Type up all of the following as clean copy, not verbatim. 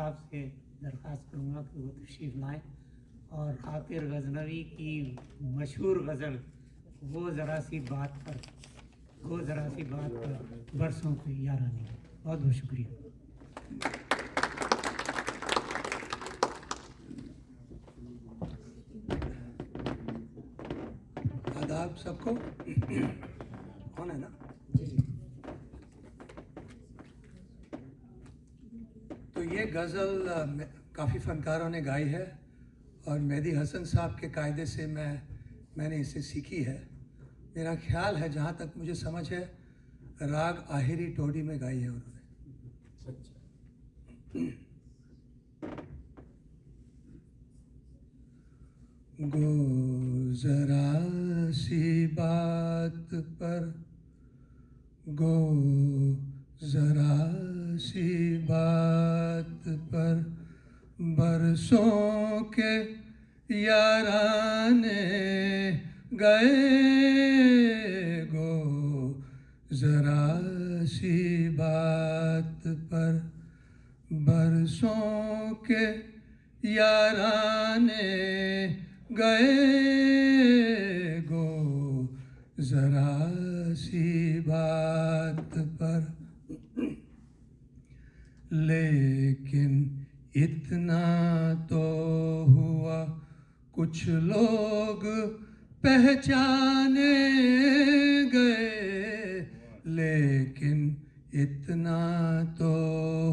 साहब से दरख्वास्त करूँगा कि वो तशरीफ़ लाएँ और खातिर गज़नवी की मशहूर गज़ल वो ज़रा सी बात पर बरसों की यारानी। बहुत बहुत शुक्रिया। आदाब सबको। कौन है ना? जी जी। तो ये गज़ल काफ़ी फ़नकारों ने गाई है और मेहदी हसन साहब के कायदे से मैंने इसे सीखी है। मेरा ख्याल है, जहाँ तक मुझे समझ है, राग आहिरी टोडी में गाई है उन्होंने। गो ज़रा सी बात पर, गो ज़रा सी बात पर बरसों के याराने गए, गो ज़रा सी बात पर बरसों के याराने गए, गो ज़रा सी बात पर। लेकिन इतना तो हुआ, कुछ लोग पहचाने गए। लेकिन इतना तो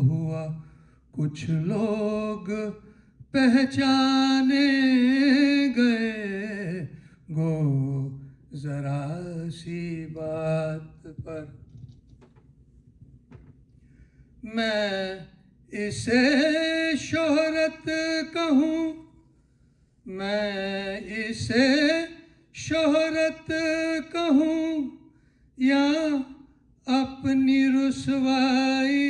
हुआ, कुछ लोग पहचाने गए, गो ज़रा सी बात पर। मैं इसे शोहरत कहूँ, मैं इसे शोहरत कहूँ या अपनी रुसवाई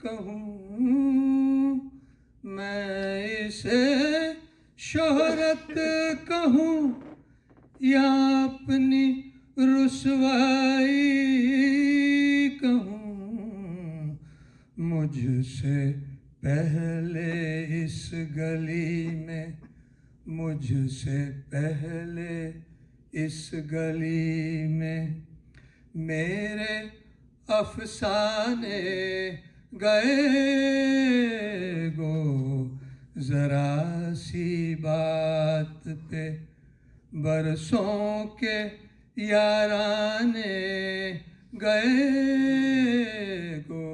कहूँ, मैं इसे शोहरत कहूँ या अपनी रुसवाई कहूँ। मुझसे पहले इस गली में, मुझसे पहले इस गली में मेरे अफसाने गए, गो ज़रा सी बात पे बरसों के याराने गए, गो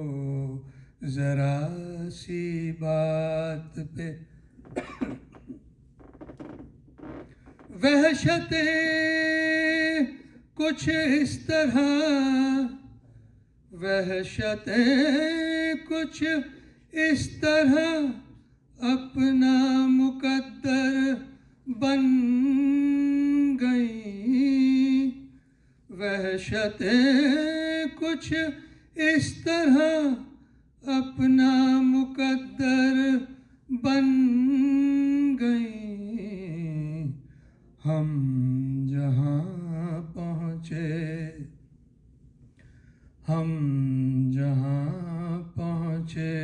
ज़रा सी बात पे। वहशतें कुछ इस तरह, वहशतें कुछ इस तरह अपना मुकद्दर बन गई। वहशतें कुछ इस तरह अपना मुकद्दर बन गई। हम जहाँ पहुँचे, हम जहाँ पहुँचे,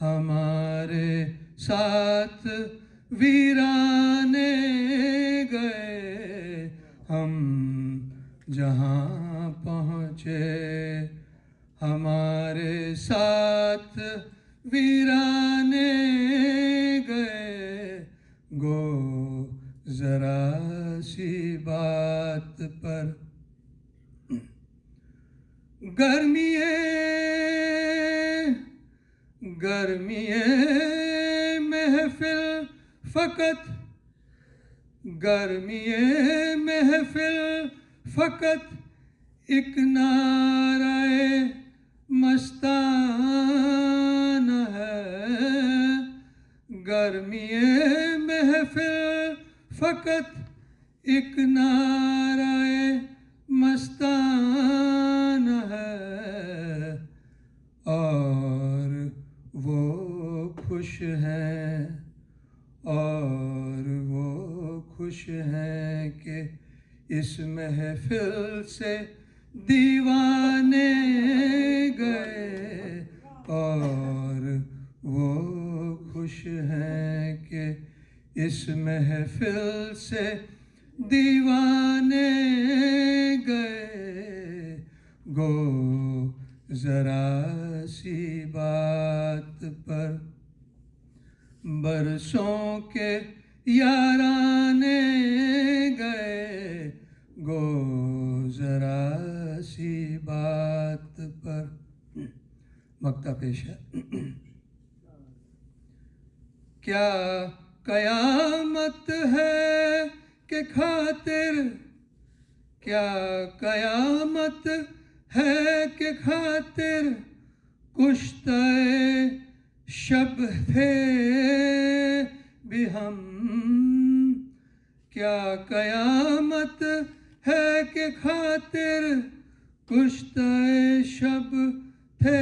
हमारे साथ वीराने गए। हम जहाँ पहुँचे, हमारे साथ वीराने गए, गो ज़रा सी बात पर। गर्मिए गर्मिए महफिल फ़कत, गर्मिए महफिल फ़कत एक नाराए मस्ताना है। गर्मिए महफिल फ़कत एक नाराए मस्ताना है। और वो खुश हैं, और वो खुश हैं कि इस महफिल से दीवाने गए, اور وہ خوش ہیں کہ اس محفل سے دیوانے گئے، گو ذرا سی بات پر برسوں کے یارانے گئے، گو ذرا سی بات پر. مقطع پیش ہے. کیا قیامت ہے کہ خاطر، کیا قیامت ہے کہ خاطر کشتہ شب تھے بھی ہم، کیا قیامت ہے کہ خاطر کشتہ شب تھے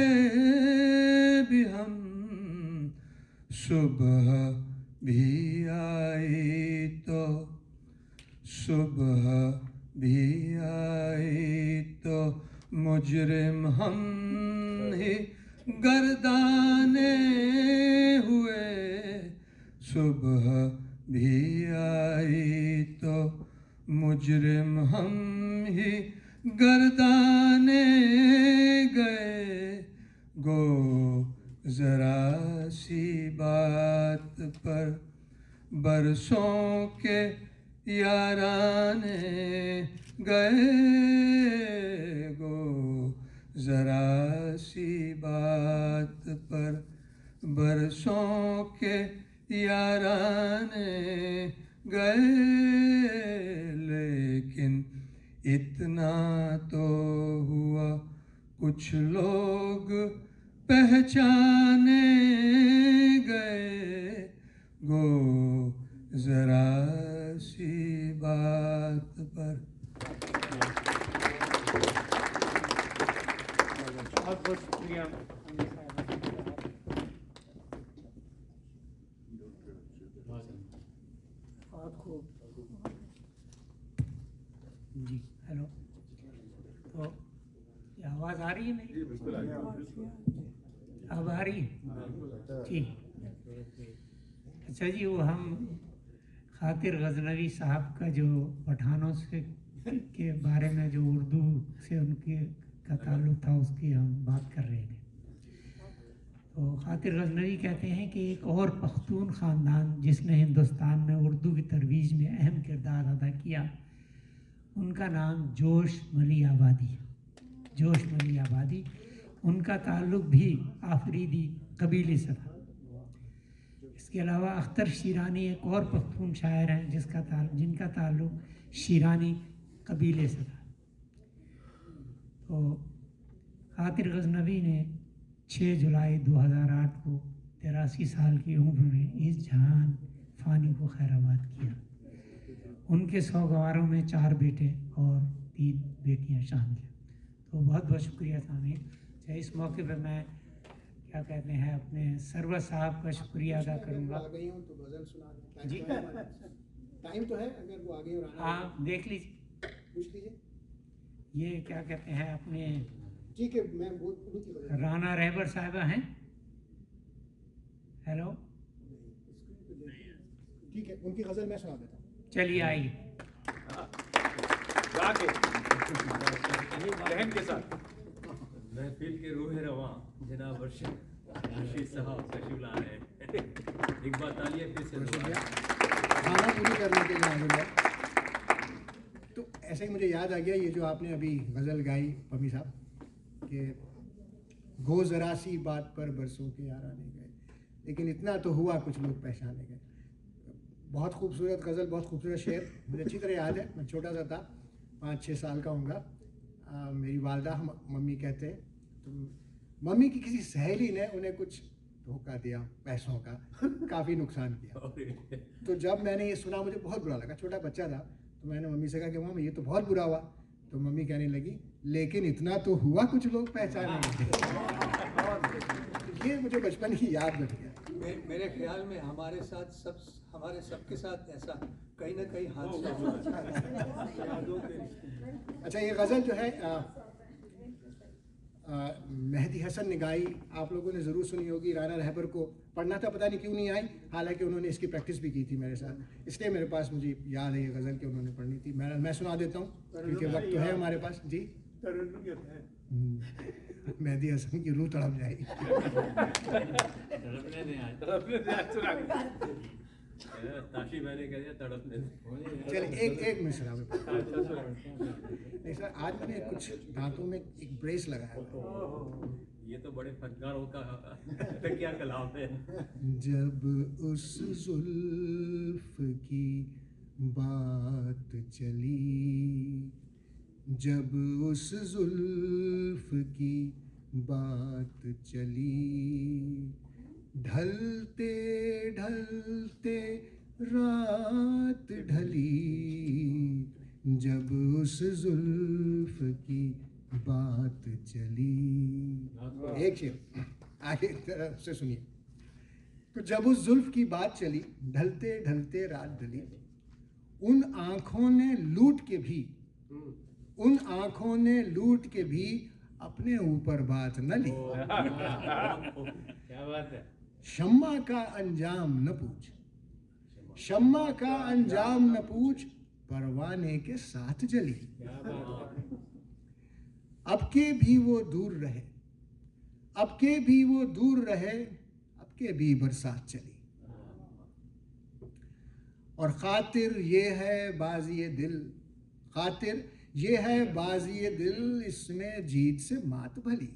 بھی ہم، صبح بھی آئی تو، صبح بھی آئی تو مجرم ہم ہی گردانے ہوئے، صبح بھی آئی تو مجرم ہم ہی گردانے گئے، گو ذرا سی بات پر برسوں کے یارانے گئے، گو ذرا سی بات پر برسوں کے یارانے گئے، لیکن اتنا تو ہوا کچھ لوگ پہچانے گئے، گو ذرا سی بات پر. بہت بہت شکریہ. بہت خوب. جی ہیلو. تو یہ آواز آ رہی ہے میری؟ اب آ رہی ہے؟ ٹھیک. اچھا جی، وہ ہم خاطر غزنوی صاحب کا جو پٹھانوں سے کے بارے میں جو اردو سے ان کے کا تعلق تھا اس کی ہم بات کر رہے تھے. تو خاطر غزنوی کہتے ہیں کہ ایک اور پختون خاندان جس نے ہندوستان میں اردو کی ترویج میں اہم کردار ادا کیا، ان کا نام جوش ملی آبادی ہے. جوش ملی آبادی، ان کا تعلق بھی آفریدی قبیلے سے تھا. اس کے علاوہ اختر شیرانی ایک اور پختون شاعر ہیں جن کا تعلق شیرانی قبیلے سے تھا. تو خاطر غزنوی نے 6 جولائی 2008 کو 83 سال کی عمر میں اس جہان فانی کو خیر آباد کیا. ان کے سوگواروں میں 4 بیٹے اور 3 بیٹیاں شامل ہیں. تو بہت بہت شکریہ سامعین. اس موقع پہ میں کیا کہتے ہیں اپنے سرور صاحب کا شکریہ ادا کروں گا. جی ٹائم تو ہے، اگر وہ آگے اور ہاں دیکھ لیجیے. پوچھ لیجیے. یہ کیا کہتے ہیں اپنے ٹھیک ہے، میں رانا رہبر صاحبہ ہیں. ہیلو. ٹھیک ہے، ان کی غزل میں سنا دیتا ہوں. چلیے آئیے. کے ساتھ محفل کے روح رواں جناب رشید صاحب تشریف لا رہے ہیں. ایک بار تالیاں پھر سے کھانا پوری کرنے کے لیے حاضر ہے. تو ایسے ہی مجھے یاد آ گیا یہ جو آپ نے ابھی غزل گائی پمی صاحب کہ گو ذرا سی بات پر برسوں کے یارانے گئے، لیکن اتنا تو ہوا کچھ لوگ پہچانے گئے. بہت خوبصورت غزل، بہت خوبصورت شعر. مجھے اچھی طرح یاد ہے، میں چھوٹا سا تھا، 5-6 سال کا ہوں گا. میری والدہ ممی کہتے ہیں، تو ممی کی کسی سہیلی نے انہیں کچھ دھوکہ دیا، پیسوں کا کافی نقصان کیا. تو جب میں نے یہ سنا مجھے بہت برا لگا. چھوٹا بچہ تھا تو میں نے ممی سے کہا کہ ماما یہ تو بہت برا ہوا. تو ممی کہنے لگی لیکن اتنا تو ہوا کچھ لوگ پہچانے گئے. یہ مجھے بچپن کی یاد بن گیا. میرے خیال میں ہمارے سب کے ساتھ ایسا کہیں نہ کہیں حادثہ ہوا. اچھا، یہ غزل جو ہے मेहदी हसन ने गाई, आप लोगों ने ज़रूर सुनी होगी। राना रहबर को पढ़ना था, पता नहीं क्यों नहीं आई, हालांकि उन्होंने इसकी प्रैक्टिस भी की थी मेरे साथ, इसलिए मेरे पास मुझे याद है ये गज़ल कि उन्होंने पढ़नी थी। मैं सुना देता हूँ क्योंकि वक्त तो है हमारे पास जी। मेहदी हसन की रूह तड़प जाएगी। ताशी मैंने कह दिया तड़पने दे। चलिए एक मिसरा में नहीं सर, आज मैंने कुछ दांतों में एक ब्रेस लगाया था। ये तो बड़े फनकारों का क्या कलाम है। जब उस जुल्फ की बात चली, जब उस जुल्फ की बात चली, ढलते ढलते रात ढली, जब उस जुल्फ की बात चली। एक शेर आगे तरह से सुनिए। तो जब उस जुल्फ की बात चली, ढलते ढलते रात ढली, उन आँखों ने लूट के भी, उन आँखों ने लूट के भी अपने ऊपर बात न ली। क्या बात है। शम्मा का अंजाम न पूछ, शम्मा का अंजाम न पूछ, परवाने के साथ जली। अब के भी वो दूर रहे, अब के भी वो दूर रहे, अब के भी बरसात चली। और खातिर ये है बाज़ी दिल, खातिर ये है बाज़ी दिल, इसमें जीत से मात भली।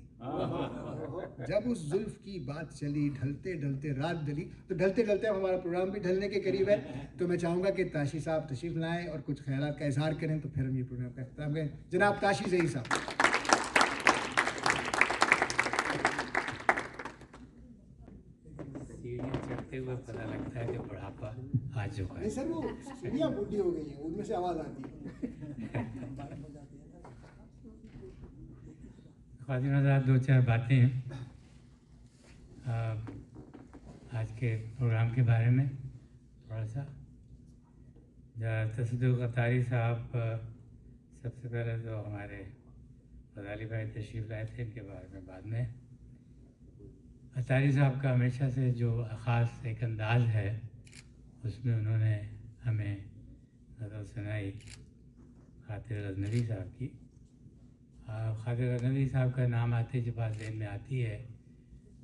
जब उस जुल्फ की बात चली, ढलते ढलते रात ढली। तो ढलते ढलते हमारा प्रोग्राम भी ढलने के करीब है, तो मैं चाहूँगा कि ताशी साहब तशरीफ़ लाएँ और कुछ ख्यालात का इजहार करें, तो फिर हम ये प्रोग्राम का अख्ताम करें। जनाब ताशी ज़ही साहब। सीढ़ियाँ चढ़ते हुए पता लगता है कि बुढ़ापा आ चुका है। नहीं सर, वो सीढ़ियाँ बूढ़ी हो गई हैं, उनमें से आवाज़ आती है। ख़वातीन हज़रात, दो चार बातें हैं आज के प्रोग्राम के बारे में। थोड़ा सा तसद्दुक़ अतारी साहब सबसे पहले तो हमारे फज़ाली भाई तशरीफ़ लाए थे, इनके बारे में बाद में। अतारी साहब का हमेशा से जो ख़ास एक अंदाज़ है, उसमें उन्होंने हमें नज़र सुनाई खातिर गज़नवी साहब की। खातिर गज़नवी साहब का नाम आते जो बात ज़हन में आती है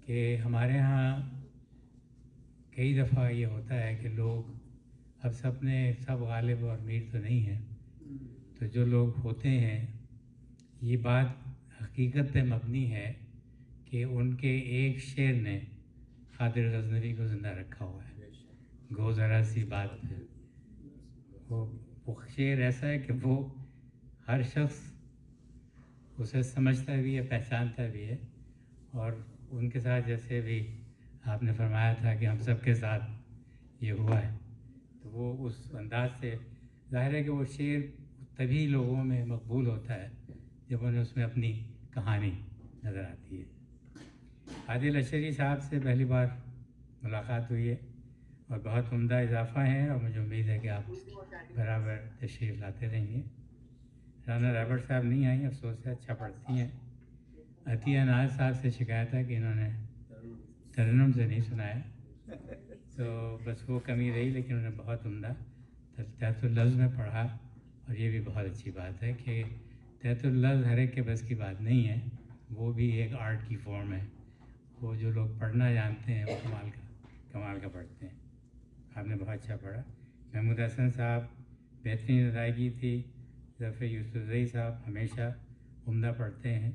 कि हमारे यहाँ कई दफ़ा ये होता है कि लोग अब सब गालिब और मीर तो नहीं हैं, तो जो लोग होते हैं, ये बात हकीकत पे मबनी है कि उनके एक शेर ने खातिर गज़नवी को ज़िंदा रखा हुआ है। गो ज़रा सी बात है, वो शेर ऐसा है कि वो हर शख्स उसे समझता भी है, पहचानता भी है। और उनके साथ जैसे भी आपने फरमाया था कि हम सब के साथ ये हुआ है, तो वो उस अंदाज से ज़ाहिर है कि वो शेर तभी लोगों में मकबूल होता है जब उन्हें उसमें अपनी कहानी नज़र आती है। आदिल अशरी साहब से पहली बार मुलाकात हुई है और बहुत उम्दा इजाफ़ा है, और मुझे उम्मीद है कि आप बराबर तशरीफ़ लाते रहेंगे। राना रहबर साहब नहीं आई, अफसोस है, अच्छा पढ़ती हैं। अतिया नाज साहब से शिकायत है कि इन्होंने तरन्नुम से नहीं सुनाया, तो बस वो कमी रही, लेकिन उन्होंने बहुत उम्दा तहतुल लफ्ज़ में पढ़ा। और ये भी बहुत अच्छी बात है कि तहतुल लफ्ज़ हर एक के बस की बात नहीं है, वो भी एक आर्ट की फॉर्म है। वो जो लोग पढ़ना जानते हैं वो कमाल का पढ़ते हैं। आपने बहुत अच्छा पढ़ा। महमूद हसन साहब बेहतरीन अदायगी थी। ज़फ़र यूसुफ़ज़ई साहब हमेशा उम्दा पढ़ते हैं।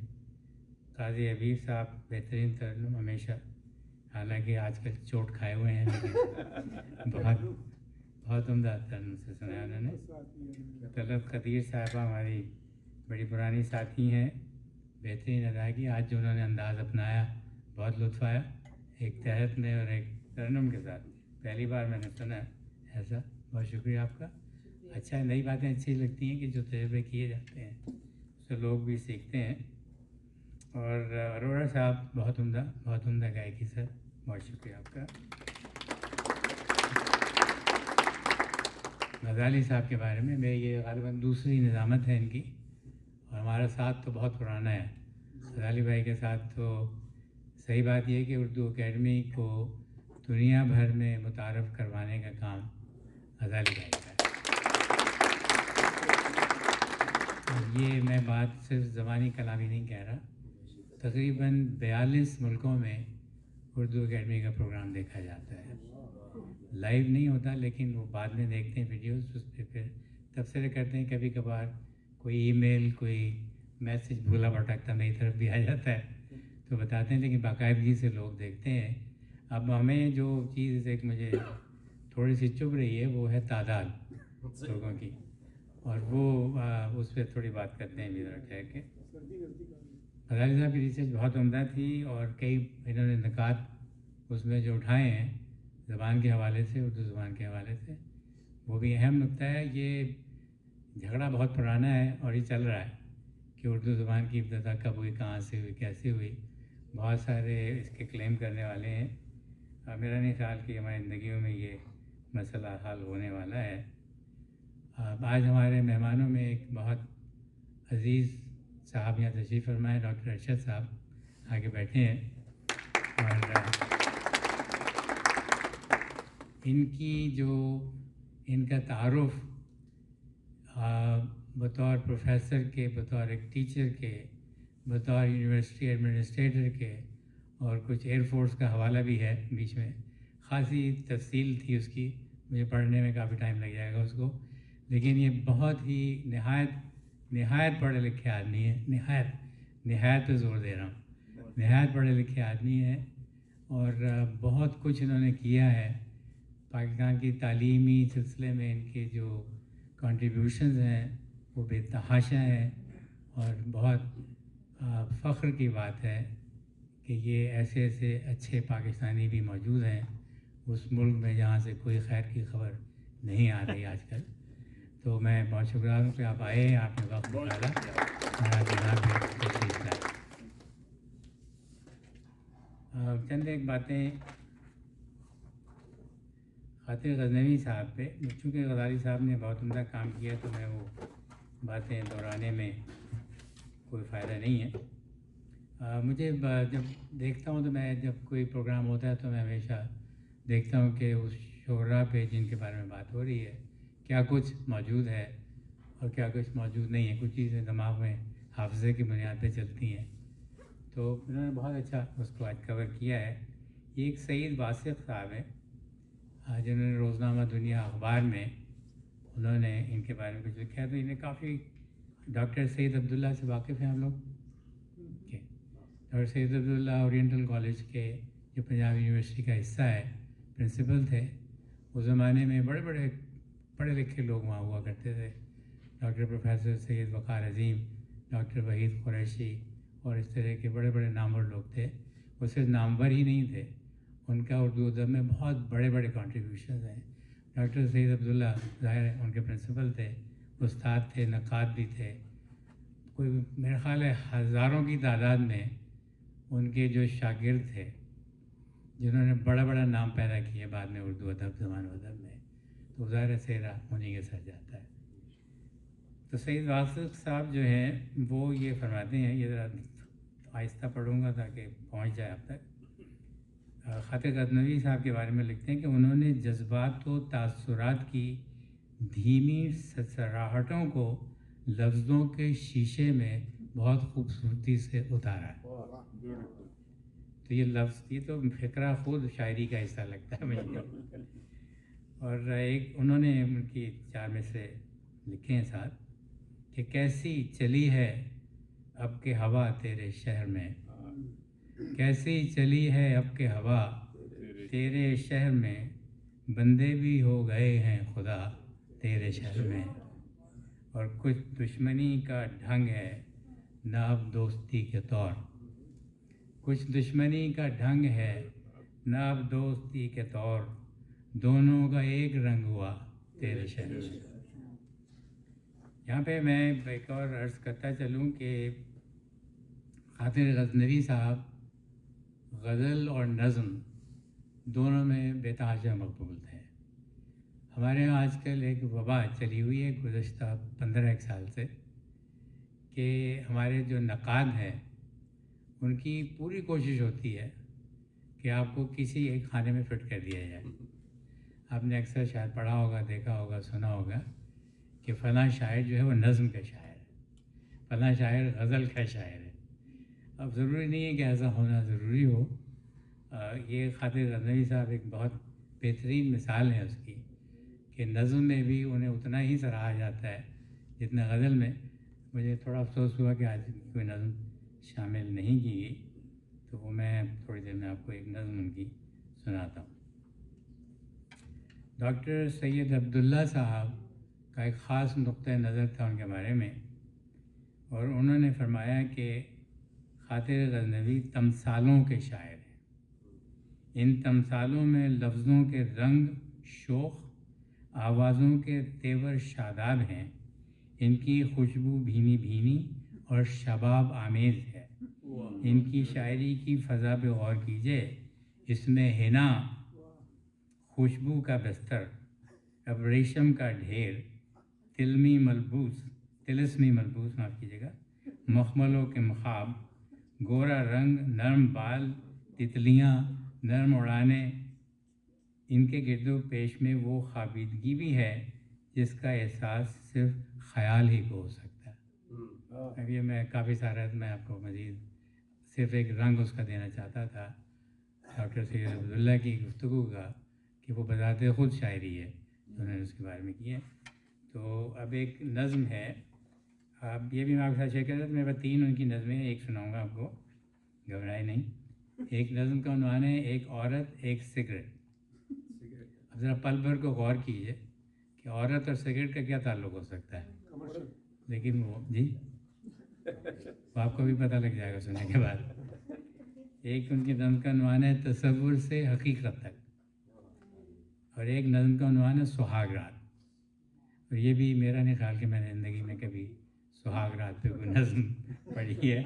काज़ी हबीब साहब बेहतरीन तरन्नुम हमेशा, हालांकि आजकल चोट खाए हुए हैं, लेकिन बहुत उम्दा तरन्नुम से सुनाया उन्होंने। तलब क़दीर साहबा हमारी बड़ी पुरानी साथी हैं, बेहतरीन अदायगी। आज जो उन्होंने अंदाज़ अपनाया बहुत लुत्फ़ आया, एक तहत में और एक तरन्नुम के साथ। पहली बार मैंने सुना ऐसा, बहुत शुक्रिया आपका। अच्छा है, नई बातें अच्छी लगती हैं कि जो तजुर्बे किए जाते हैं उससे लोग भी सीखते हैं। और अरोड़ा साहब बहुत उम्दा गायकी सर, बहुत शुक्रिया आपका। गज़ाली साहब के बारे में, मेरी ये ग़ालिबन दूसरी निज़ामत है इनकी, और हमारा साथ तो बहुत पुराना है। غज़ाली भाई के साथ तो सही बात यह है कि उर्दू अकेडमी को दुनिया भर में मुतारफ़ करवाने का काम ग़ज़ाली भाई का है। ये मैं बात सिर्फ ज़बानी कलामी नहीं कह रहा, तकरीबन 42 मुल्कों में उर्दू अकेडमी का प्रोग्राम देखा जाता है। लाइव नहीं होता, लेकिन वो बाद में देखते हैं वीडियोस, उस पर फिर तबसरे करते हैं। कभी कभार कोई ईमेल, कोई मैसेज भूला भटकता मेरी तरफ भी आ जाता है तो बताते हैं, लेकिन बाकायदगी से लोग देखते हैं। अब हमें जो चीज़ एक मुझे थोड़ी सी चुभ रही है वो है तादाद लोगों की, और वो उस पर थोड़ी बात करते हैं इधर ठहर के। ग़ज़ाली साहब की रिसर्च बहुत उम्दा थी और कई इन्होंने निकात उसमें जो उठाए हैं ज़बान के हवाले से, उर्दू ज़बान के हवाले से, वो भी अहम नुक्ता है। ये झगड़ा बहुत पुराना है और ये चल रहा है कि उर्दू ज़बान की इब्तिदा कब हुई, कहाँ से हुई, कैसे हुई। बहुत सारे इसके क्लेम करने वाले हैं। मेरा नहीं ख्याल कि हमारी ज़िंदगियों में ये मसला हल होने वाला है। आज हमारे मेहमानों में एक बहुत अज़ीज़ साहब यहाँ तशरीफ़ फरमाए, डॉक्टर अरशद साहब आगे बैठे हैं, और इनका तारुफ़ बतौर प्रोफेसर के, बतौर एक टीचर के, बतौर यूनिवर्सिटी एडमिनिस्ट्रेटर के, और कुछ एयर फोर्स का हवाला भी है बीच में। ख़ासी तफसील थी उसकी, मुझे पढ़ने में काफ़ी टाइम लग जाएगा उसको, लेकिन ये बहुत ही नहायत पढ़े लिखे आदमी है। नहायत पे ज़ोर दे रहा हूँ, नहायत पढ़े लिखे आदमी है, और बहुत कुछ इन्होंने किया है। पाकिस्तान की तालीमी सिलसिले में इनके जो कंट्रीब्यूशंस हैं वो बेतहाशा हैं, और बहुत फ़ख्र की बात है कि ये ऐसे ऐसे अच्छे पाकिस्तानी भी मौजूद हैं उस मुल्क में जहाँ से कोई खैर की खबर नहीं आ रही आजकल। तो मैं बहुत शुक्रिया हूँ कि आप आए, आपने वक्त निकाला और आप यहाँ पे तशरीफ़ लाए। चंद एक बातें खातिर गज़नवी साहब पे, चूँकि ग़ज़ाली साहब ने बहुत उम्दा काम किया तो मैं वो बातें दोहराने में कोई फ़ायदा नहीं है। मुझे जब देखता हूँ तो मैं, जब कोई प्रोग्राम होता है तो मैं हमेशा देखता हूँ कि उस शोरा पे जिनके बारे में बात हो रही है क्या कुछ मौजूद है और क्या कुछ मौजूद नहीं है। कुछ चीज़ें दिमाग में हाफ़ज़े की बुनियाद पे चलती हैं, तो उन्होंने बहुत अच्छा उसको आज कवर किया है। ये एक सईद वासिक़ साहब है जिन्होंने रोज़नामा दुनिया अखबार में उन्होंने इनके बारे में कुछ लिखा है। तो इन्हें काफ़ी, डॉक्टर सैयद अब्दुल्ला से वाकिफ़ हैं हम लोग के? Doctor Syed Abdullah oriental college के, जो पंजाब यूनिवर्सिटी का हिस्सा है, प्रिंसिपल थे। उस ज़माने में बड़े बड़े पढ़े लिखे लोग वहाँ हुआ करते थे। डॉक्टर प्रोफेसर सैयद वक़ार अज़ीम, डॉक्टर वहीद कुरैशी और इस तरह के बड़े बड़े नामवर लोग थे। वो सिर्फ नामवर ही नहीं थे, उनका उर्दू अदब में बहुत बड़े बड़े कॉन्ट्रीब्यूशन हैं। डॉक्टर सैयद अब्दुल्ला ज़ाहिर है उनके प्रिंसिपल थे, उस्ताद थे, नक़ाद भी थे। कोई मेरे ख़्याल है हज़ारों की तादाद में उनके जो शागिर्द थे जिन्होंने बड़ा बड़ा नाम पैदा किया बाद में उर्दू अदब, ज़बान अदब में, तो ज़ाहिर सेहरा उन्हीं के साथ जाता है। तो सईद वासिक़ साहब जो हैं वो ये फरमाते हैं, ये ज़रा आहिस्ता पढ़ूँगा ताकि पहुँच जाए आप तक। खातिर गज़नवी साहब के बारे में लिखते हैं कि उन्होंने जज्बात व तासुरात की धीमी सराहटों को लफ्ज़ों के शीशे में बहुत खूबसूरती से उतारा है। तो ये लफ्ज़, ये तो फ़िक्रा खुद शायरी का हिस्सा लगता है मुझे। और एक उन्होंने उनकी 4 में से लिखे हैं साथ कि कैसी चली है अब के हवा तेरे शहर में, कैसी चली है अब के हवा तेरे शहर में, बंदे भी हो गए हैं खुदा तेरे शहर में। और कुछ दुश्मनी का ढंग है ना अब दोस्ती के तौर, कुछ दुश्मनी का ढंग है ना अब दोस्ती के तौर, दोनों का एक रंग हुआ तेरे शहर में। यहाँ पे मैं एक और अर्ज़ करता चलूँ कि खातिर गज़नवी साहब गज़ल और नज़्म दोनों में बेतहाशा मकबूल थे। हमारे यहाँ आजकल एक वबा चली हुई है गुज़श्ता 15 साल से कि हमारे जो नक़ाद हैं ان کی پوری کوشش ہوتی ہے کہ آپ کو کسی ایک خانے میں فٹ کر دیا جائے. آپ نے اکثر شاید پڑھا ہوگا، دیکھا ہوگا، سنا ہوگا کہ فلاں شاعر جو ہے وہ نظم کا شاعر ہے، فلاں شاعر غزل کا شاعر ہے. اب ضروری نہیں ہے کہ ایسا ہونا ضروری ہو. یہ خاطر غزنوی صاحب ایک بہت بہترین مثال ہے اس کی کہ نظم میں بھی انہیں اتنا ہی سراہا جاتا ہے جتنا غزل میں. مجھے تھوڑا افسوس ہوا کہ آج کوئی نظم شامل نہیں کی گئی، تو وہ میں تھوڑی دیر میں آپ کو ایک نظم ان کی سناتا ہوں. ڈاکٹر سید عبداللہ صاحب کا ایک خاص نقطہ نظر تھا ان کے بارے میں، اور انہوں نے فرمایا کہ خاطر غزنوی تمثالوں کے شاعر ہیں. ان تمثالوں میں لفظوں کے رنگ شوخ، آوازوں کے تیور شاداب ہیں. ان کی خوشبو بھینی بھینی اور شباب آمیز ہے. ان کی شاعری کی فضا پہ غور کیجیے. اس میں حنا، خوشبو کا بستر، اب ریشم کا ڈھیر، تلسمی ملبوس معاف کیجیے گا، مخملوں کے مخاب، گورا رنگ، نرم بال، تتلیاں، نرم اڑانے. ان کے گرد و پیش میں وہ خابیدگی بھی ہے جس کا احساس صرف خیال ہی کو ہو سکتا ہے. اب یہ میں کافی سارا میں آپ کو مزید صرف ایک رنگ اس کا دینا چاہتا تھا ڈاکٹر سید عبداللہ کی گفتگو کا کہ وہ بذات خود شاعری ہے انہوں نے اس کے بارے میں کی ہے. تو اب ایک نظم ہے، آپ یہ بھی میں آپ کے ساتھ شیئر کر رہا تھا. میرے پاس 3 ان کی نظمیں ہیں، ایک سناؤں گا آپ کو، گھبرائے نہیں. ایک نظم کا عنوان ہے ایک عورت ایک سگریٹ. اب ذرا پل بھر کو غور کیجیے کہ عورت اور سگریٹ کا کیا تعلق ہو سکتا ہے. لیکن وہ جی وہ آپ کو بھی پتہ لگ جائے گا سننے کے بعد. ایک ان کی نظم کا عنوان ہے تصور سے حقیقت تک، اور ایک نظم کا عنوان ہے سہاگ رات. اور یہ بھی میرا نہیں خیال کہ میں نے زندگی میں کبھی سہاگ رات پہ کوئی نظم پڑھی ہے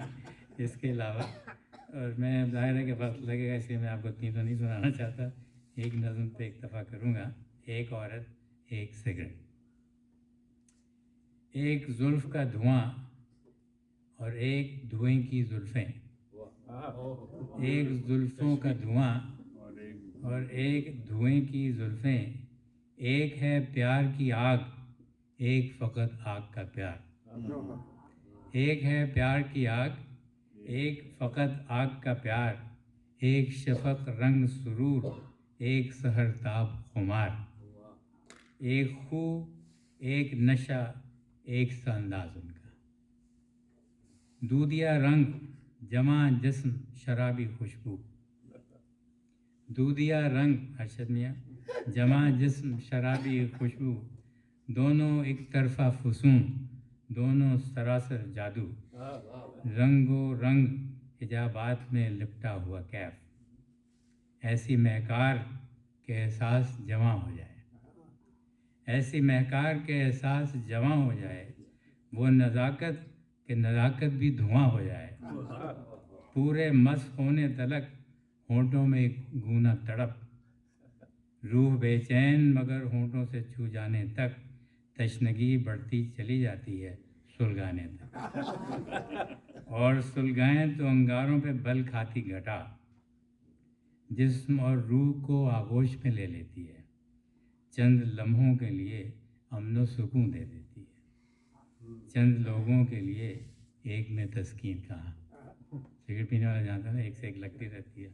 اس کے علاوہ. اور میں ظاہر ہے کہ وقت لگے گا اس لیے میں آپ کو اتنی تو نہیں سنانا چاہتا. ایک نظم پہ اکتفا کروں گا. ایک عورت ایک سگریٹ. ایک زلف کا دھواں اور ایک دھوئیں کی زلفیں، ایک زلفوں کا دھواں اور ایک دھوئیں کی زلفیں. ایک ہے پیار کی آگ، ایک فقط آگ کا پیار. ایک ہے پیار کی آگ، ایک فقط آگ کا پیار. ایک شفق رنگ سرور، ایک سحر تاب خمار. ایک خو، ایک نشہ، ایک سا انداز ان کا. دودیا رنگ جمع جسم شرابی خوشبو. دودیا رنگ ارشد میاں جمع جسم شرابی خوشبو. دونوں ایک طرفہ فسون، دونوں سراسر جادو. رنگ و رنگ حجابات میں لپٹا ہوا کیف. ایسی مہکار کے احساس جمع ہو جائے، ایسی مہکار کے احساس جمع ہو جائے. وہ نزاکت کہ نزاکت بھی دھواں ہو جائے. پورے مست ہونے تلک ہونٹوں میں ایک گونا تڑپ. روح بے چین مگر ہونٹوں سے چھو جانے تک تشنگی بڑھتی چلی جاتی ہے سلگانے تک. اور سلگائیں تو انگاروں پہ بل کھاتی گھٹا جسم اور روح کو آغوش میں لے لیتی ہے. چند لمحوں کے لیے امن و سکون دے دیتی ہے. چند لوگوں کے لیے ایک میں تسکین کہاں. سگریٹ پینے والا جانتا ہے ایک سے ایک لگتی رہتی ہے.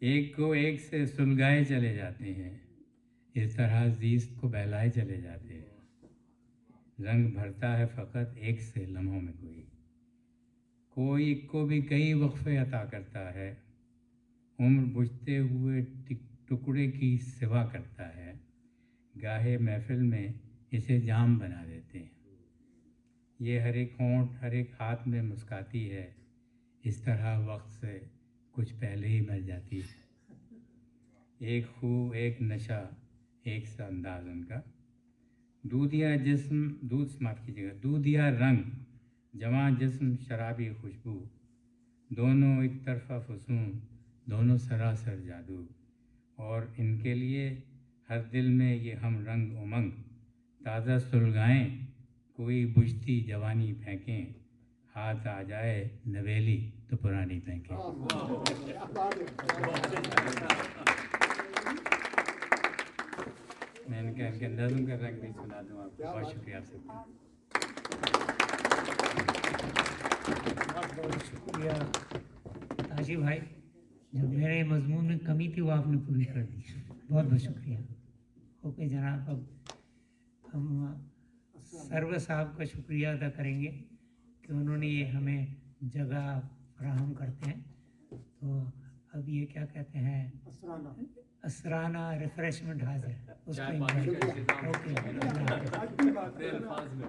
ایک کو ایک سے سلگائے چلے جاتے ہیں، اس طرح زیست کو بہلائے چلے جاتے ہیں. رنگ بھرتا ہے فقط ایک سے لمحوں میں کوئی کو بھی کئی وقفے عطا کرتا ہے. عمر بجھتے ہوئے ٹکڑے کی سوا کرتا ہے. گاہے محفل میں اسے جام بنا دیتے ہیں. یہ ہر ایک ہونٹ ہر ایک ہاتھ میں مسکاتی ہے. اس طرح وقت سے کچھ پہلے ہی مر جاتی ہے. ایک خو، ایک نشہ، ایک سا انداز ان کا. دودیا جسم، دودھ سماعت کیجیے گا. دودیا رنگ جمع جسم شرابی خوشبو. دونوں ایک طرفہ فسون، دونوں سراسر جادو. اور ان کے لیے ہر دل میں یہ ہم رنگ امنگ. تازہ سلگائیں کوئی بجھتی جوانی پھینکیں. ہاتھ آ جائے نویلی तो पुरानी बैंकें। मैं इनके नज़्म का रंग भी सुना दूँ आपको। बहुत शुक्रिया आप सबका। बहुत बहुत शुक्रिया ताजी भाई, जो मेरे मजमून में कमी थी वो आपने पूरी कर दी। बहुत बहुत शुक्रिया। ओके जनाब, अब हम सर्व साहब का शुक्रिया अदा करेंगे कि उन्होंने ये हमें जगह फराहम करते हैं। तो अब ये क्या कहते हैं, असराना रिफ्रेशमेंट हाजिर, उसको चाय पानी का इंतजाम ओके अपने अल्फाज में